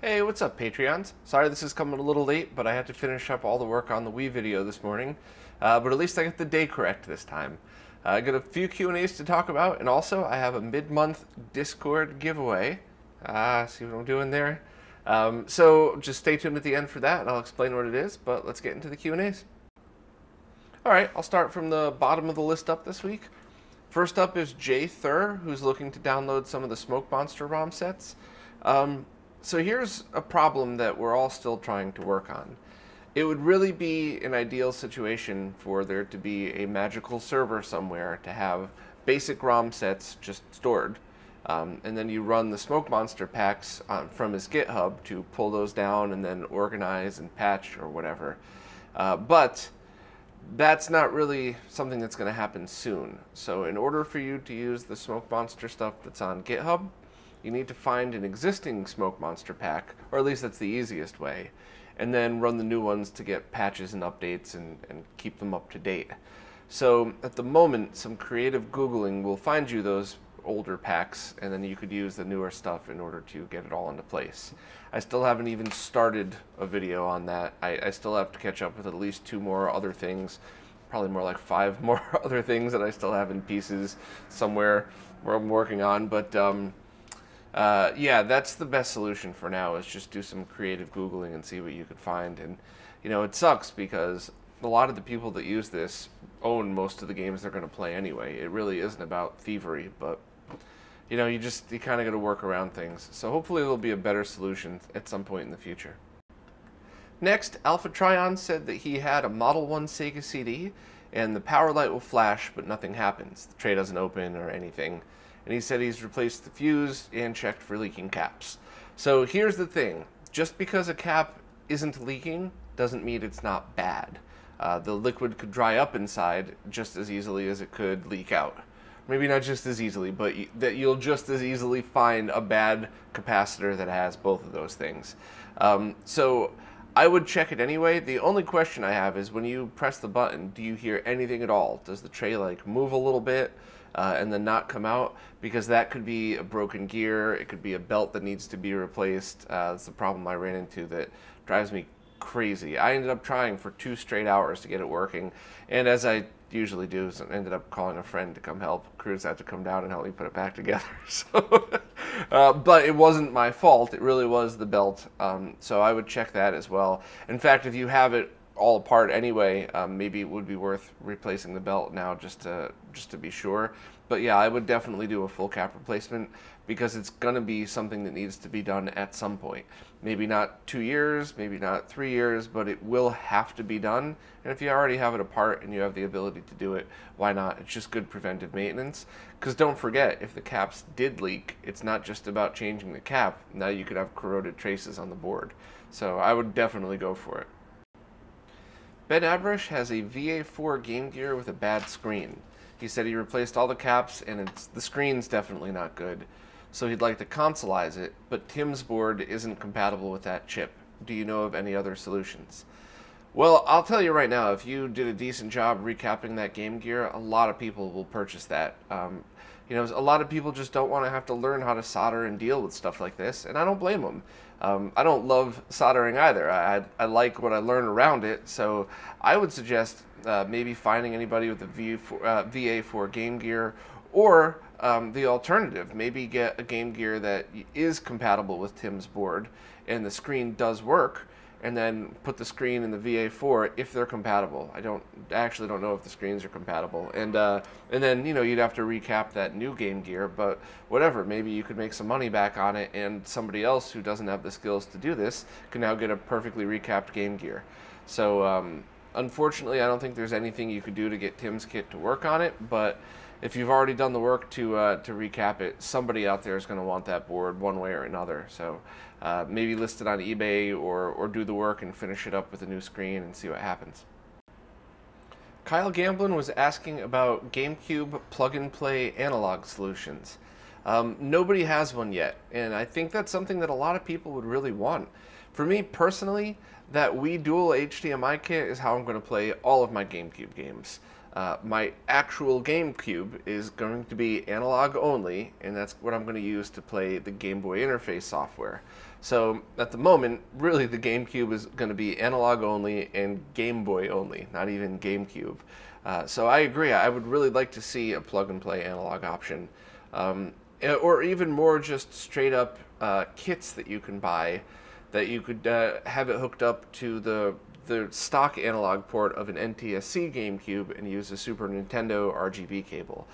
Hey, what's up, Patreons? Sorry this is coming a little late, but I had to finish up all the work on the Wii video this morning. But at least I got the day correct this time. I got a few Q&As to talk about, and also I have a mid-month Discord giveaway. See what I'm doing there? So just stay tuned at the end for that, and I'll explain what it is, but let's get into the Q&As. Alright, I'll start from the bottom of the list up this week. First up is Jthir, who's looking to download some of the Smoke Monster ROM sets. So here's a problem that we're all still trying to work on. It would really be an ideal situation for there to be a magical server somewhere to have basic ROM sets just stored. And then you run the Smoke Monster packs from his GitHub to pull those down and then organize and patch or whatever. But that's not really something that's going to happen soon. So in order for you to use the Smoke Monster stuff that's on GitHub, you need to find an existing Smoke Monster pack, or at least that's the easiest way, and then run the new ones to get patches and updates and keep them up to date. So at the moment, some creative Googling will find you those older packs, and then you could use the newer stuff in order to get it all into place. I still haven't even started a video on that. I still have to catch up with at least 2 more other things, probably more like 5 more other things that I still have in pieces somewhere where I'm working on, but yeah, that's the best solution for now, is just do some creative Googling and see what you could find. And, you know, it sucks because a lot of the people that use this own most of the games they're going to play anyway. It really isn't about thievery, but, you know, you kind of got to work around things. So hopefully there'll be a better solution at some point in the future. Next, AlphaTrion said that he had a Model 1 Sega CD, and the power light will flash, but nothing happens. The tray doesn't open or anything. And he said he's replaced the fuse and checked for leaking caps. So here's the thing. Just because a cap isn't leaking doesn't mean it's not bad. The liquid could dry up inside just as easily as it could leak out. Maybe not just as easily, but that you'll just as easily find a bad capacitor that has both of those things. So I would check it anyway. The only question I have is when you press the button, do you hear anything at all? Does the tray like move a little bit? And then not come out, because that could be a broken gear, it could be a belt that needs to be replaced. That's the problem I ran into that drives me crazy. I ended up trying for 2 straight hours to get it working, and as I usually do, so I ended up calling a friend to come help. Cruz had to come down and help me put it back together. So, but it wasn't my fault, it really was the belt, so I would check that as well. In fact, if you have it all apart anyway, maybe it would be worth replacing the belt now just to be sure. But yeah, I would definitely do a full cap replacement, because it's going to be something that needs to be done at some point. Maybe not 2 years, maybe not 3 years, but it will have to be done. And if you already have it apart and you have the ability to do it, why not? It's just good preventive maintenance. Because don't forget, if the caps did leak, it's not just about changing the cap. Now you could have corroded traces on the board. So I would definitely go for it. ABrush has a VA4 Game Gear with a bad screen. He said he replaced all the caps and the screen's definitely not good. So he'd like to consolize it, but Tim's board isn't compatible with that chip. Do you know of any other solutions? Well, I'll tell you right now, if you did a decent job recapping that Game Gear, a lot of people will purchase that. You know, a lot of people just don't want to have to learn how to solder and deal with stuff like this, and I don't blame them. I don't love soldering either. I like what I learn around it, so I would suggest maybe finding anybody with a VA4 Game Gear, or the alternative, maybe get a Game Gear that is compatible with Tim's board and the screen does work, and then put the screen in the VA4 if they're compatible. I actually don't know if the screens are compatible. And then, you know, you'd have to recap that new Game Gear, but whatever, maybe you could make some money back on it, and somebody else who doesn't have the skills to do this can now get a perfectly recapped Game Gear. So unfortunately, I don't think there's anything you could do to get Tim's kit to work on it, but if you've already done the work to recap it, somebody out there is going to want that board one way or another. So maybe list it on eBay or do the work and finish it up with a new screen and see what happens. Kyle Gamblin was asking about GameCube plug-and-play analog solutions. Nobody has one yet, and I think that's something that a lot of people would really want. For me personally, that Wii Dual HDMI kit is how I'm going to play all of my GameCube games. My actual GameCube is going to be analog only, and that's what I'm going to use to play the Game Boy interface software. So at the moment, really the GameCube is going to be analog only and Game Boy only, not even GameCube. So I agree, I would really like to see a plug-and-play analog option. Or even more just straight up kits that you can buy, that you could have it hooked up to the stock analog port of an NTSC GameCube and use a Super Nintendo RGB cable.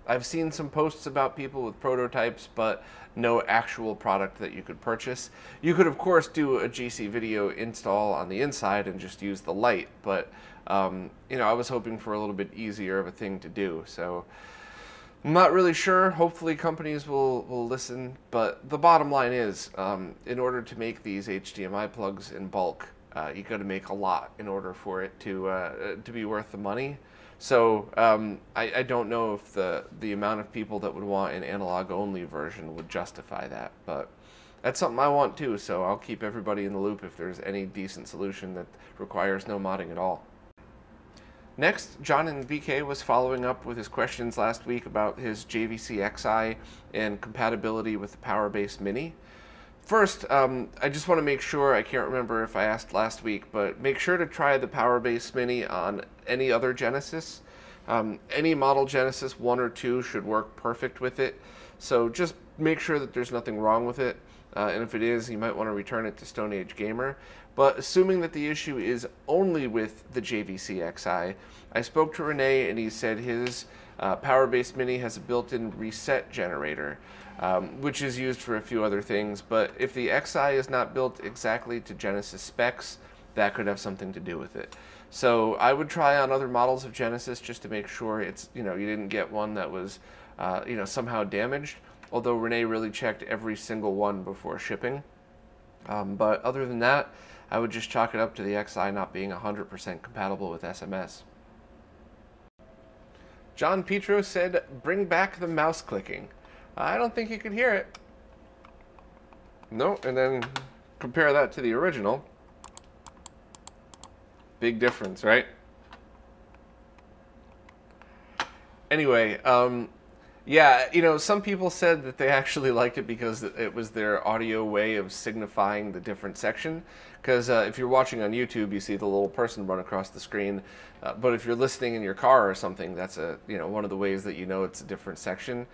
I've seen some posts about people with prototypes, but no actual product that you could purchase. You could of course do a GC video install on the inside and just use the light, but you know, I was hoping for a little bit easier of a thing to do. So I'm not really sure. Hopefully companies will listen, but the bottom line is, in order to make these HDMI plugs in bulk, you got to make a lot in order for it to be worth the money. So I don't know if the amount of people that would want an analog only version would justify that, but that's something I want too. So I'll keep everybody in the loop if there's any decent solution that requires no modding at all. Next, John in BK was following up with his questions last week about his JVC XEye and compatibility with the Power-Base Mini. First, I just want to make sure, I can't remember if I asked last week, but make sure to try the Power-Base Mini on any other Genesis. Any model Genesis 1 or 2 should work perfect with it, so just make sure that there's nothing wrong with it, and if it is, you might want to return it to Stone Age Gamer. But assuming that the issue is only with the JVC XEye, I spoke to Renee and he said his Power-Base Mini has a built-in reset generator, which is used for a few other things, but if the XEye is not built exactly to Genesis specs, that could have something to do with it. So I would try on other models of Genesis just to make sure it's, you know, you didn't get one that was, you know, somehow damaged, although Renee really checked every single one before shipping. But other than that, I would just chalk it up to the XEye not being 100% compatible with SMS. John Petro said, bring back the mouse clicking. I don't think you could hear it. No, and then compare that to the original. Big difference, right? Anyway, yeah, you know, some people said that they actually liked it because it was their audio way of signifying the different section. Because if you're watching on YouTube, you see the little person run across the screen. But if you're listening in your car or something, that's one of the ways that you know it's a different section.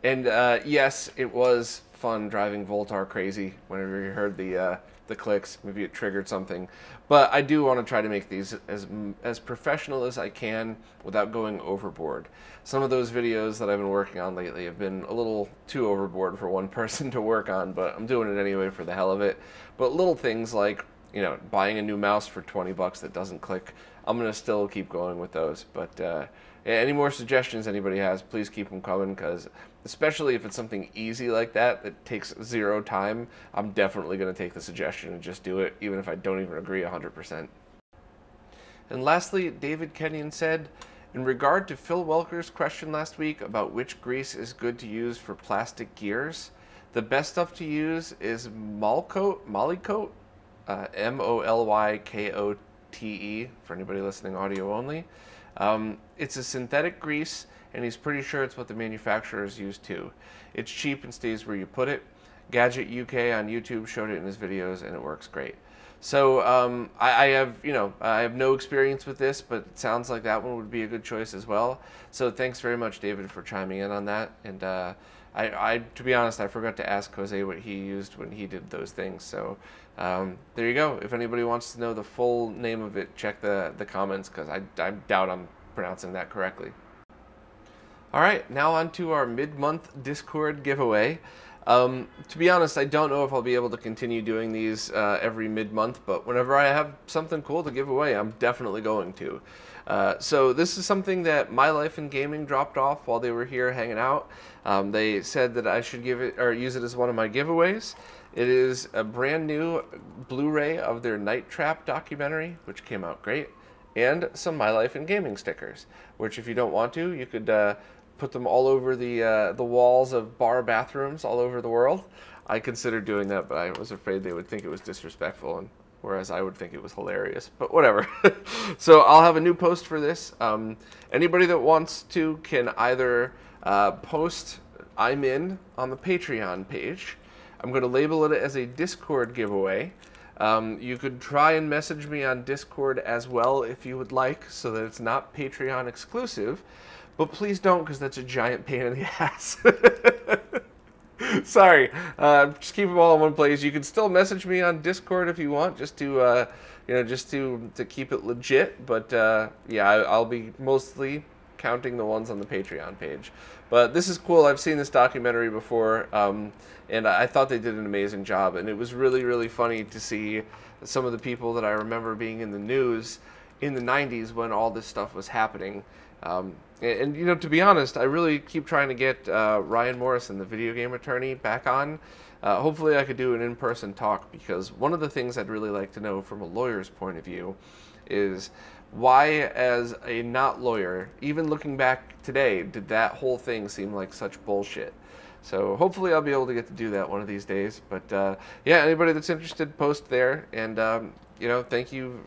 And yes, it was fun driving Voltar crazy whenever you heard the clicks. Maybe it triggered something. But I do want to try to make these as professional as I can without going overboard. Some of those videos that I've been working on lately have been a little too overboard for one person to work on, but I'm doing it anyway for the hell of it. But little things like, you know, buying a new mouse for 20 bucks that doesn't click, I'm going to still keep going with those. But any more suggestions anybody has, please keep them coming, because especially if it's something easy like that that takes zero time, I'm definitely going to take the suggestion and just do it, even if I don't even agree 100%. And lastly, David Kenyon said, in regard to Phil Welker's question last week about which grease is good to use for plastic gears, the best stuff to use is Molykote, M-O-L-Y-K-O-T-E, for anybody listening audio only. It's a synthetic grease, and he's pretty sure it's what the manufacturers use too. It's cheap and stays where you put it. Gadget UK on YouTube showed it in his videos, and it works great. So I have no experience with this, but it sounds like that one would be a good choice as well. So thanks very much, David, for chiming in on that. And to be honest, I forgot to ask Jose what he used when he did those things. So there you go. If anybody wants to know the full name of it, check the comments, because I doubt I'm pronouncing that correctly. All right, now on to our mid-month Discord giveaway. To be honest, I don't know if I'll be able to continue doing these every mid-month, but whenever I have something cool to give away, I'm definitely going to. So this is something that My Life in Gaming dropped off while they were here hanging out. They said that I should give it or use it as one of my giveaways. It is a brand new Blu-ray of their Night Trap documentary, which came out great, and some My Life in Gaming stickers, which if you don't want to, you could put them all over the walls of bar bathrooms all over the world. I considered doing that, but I was afraid they would think it was disrespectful, and whereas I would think it was hilarious, but whatever. So I'll have a new post for this. Anybody that wants to can either post I'm in on the Patreon page. I'm going to label it as a Discord giveaway. You could try and message me on Discord as well if you would like, so that it's not Patreon exclusive, but please don't, because that's a giant pain in the ass. Sorry, just keep them all in one place. You can still message me on Discord if you want, just to just to keep it legit. But yeah, I'll be mostly counting the ones on the Patreon page. But this is cool. I've seen this documentary before, and I thought they did an amazing job. And it was really, really funny to see some of the people that I remember being in the news in the 90s when all this stuff was happening. And you know, to be honest, I really keep trying to get Ryan Morrison, the video game attorney, back on. Hopefully I could do an in-person talk, because one of the things I'd really like to know from a lawyer's point of view is why, as a not lawyer, even looking back today, did that whole thing seem like such bullshit? So hopefully I'll be able to get to do that one of these days. But yeah, anybody that's interested, post there. And you know, thank you.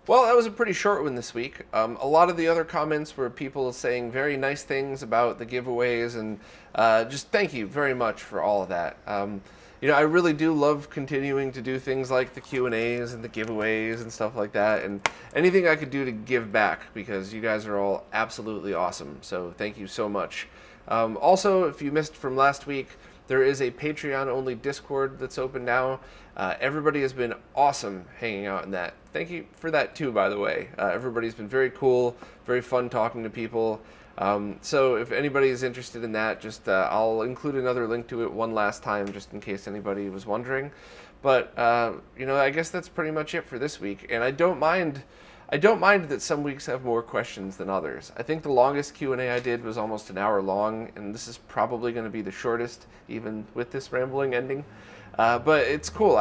Well, that was a pretty short one this week. A lot of the other comments were people saying very nice things about the giveaways, and just thank you very much for all of that. You know, I really do love continuing to do things like the Q&As and the giveaways and stuff like that, and anything I could do to give back, because you guys are all absolutely awesome. So thank you so much. Also, if you missed from last week, there is a Patreon-only Discord that's open now. Everybody has been awesome hanging out in that. Thank you for that too, by the way. Everybody's been very cool, very fun talking to people. So if anybody is interested in that, just I'll include another link to it one last time, just in case anybody was wondering. But you know, I guess that's pretty much it for this week. And I don't mind that some weeks have more questions than others. I think the longest Q&A I did was almost an hour long, and this is probably going to be the shortest, even with this rambling ending. But it's cool.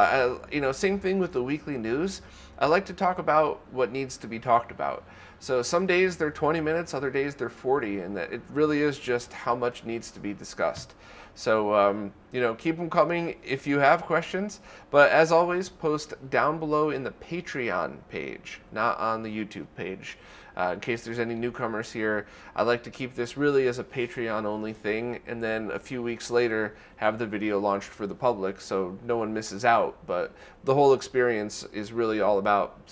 You know, same thing with the weekly news. I like to talk about what needs to be talked about. So some days they're 20 minutes, other days they're 40, and that it really is just how much needs to be discussed. So, you know, keep them coming if you have questions. But as always, post down below in the Patreon page, not on the YouTube page. In case there's any newcomers here, I like to keep this really as a Patreon-only thing, and then a few weeks later have the video launched for the public so no one misses out. But the whole experience is really all about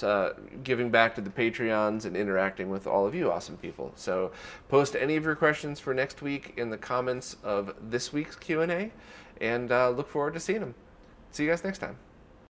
giving back to the Patreons and interacting with all of you awesome people. So post any of your questions for next week in the comments of this week's Q&A, and look forward to seeing them. See you guys next time.